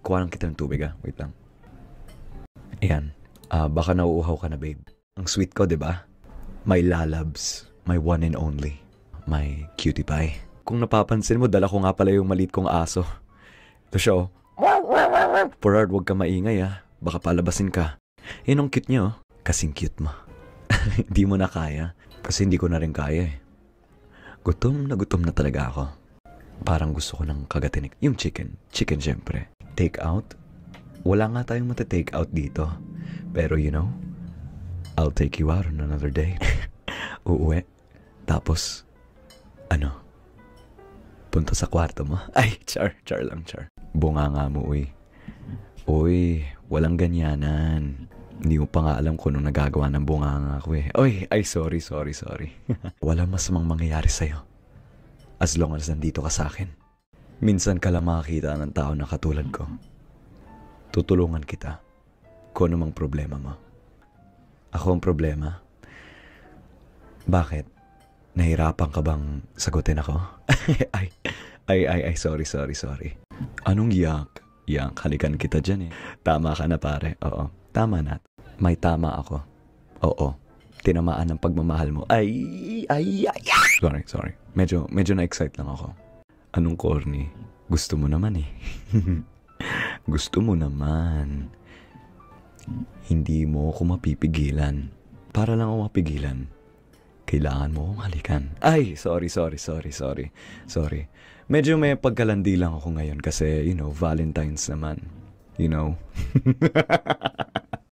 kuha lang kita ng tubig Wait lang. Ayan. Baka nauuhaw ka na, babe. Ang sweet ko, di ba? My lalabs. My one and only. My cutie pie. Kung napapansin mo, dala ko nga pala yung maliit kong aso. Ito siya, oh. Porard, huwag ka maingay, Baka palabasin ka. Yan ang cute niya, oh. Kasing cute mo. Hindi mo na kaya. Kasi hindi ko na rin kaya, gutom na talaga ako. Parang gusto ko ng kagatinik. Yung chicken. Chicken, syempre. Take out? Wala nga tayong mata-take out dito. Pero you know, I'll take you out on another day. Uuwi. Tapos, punta sa kwarto mo. Ay, char lang. Bunga nga mo, uy. Uy, walang ganyanan. Hindi mo pa nga alam kung anong nagagawa ng bunganga ko Uy, ay sorry. Walang masamang mangyayari sa'yo. As long as nandito ka sa akin. Minsan ka lang makakita ng tao na katulad ko. Tutulungan kita kung anumang problema mo. Ako ang problema. Bakit? Nahirapan ka bang sagutin ako? ay, sorry. Anong yak? Yak, halikan kita dyan Tama ka na, pare. Oo, tama na. May tama ako. Oo, tinamaan ng pagmamahal mo. Ay. Sorry. Medyo na-excite lang ako. Anong corny? Gusto mo naman Gusto mo naman. Hindi mo ako mapipigilan. Para lang ako mapigilan, kailangan mo akong halikan. Ay, sorry. Medyo may pagkalandi lang ako ngayon kasi, Valentine's naman.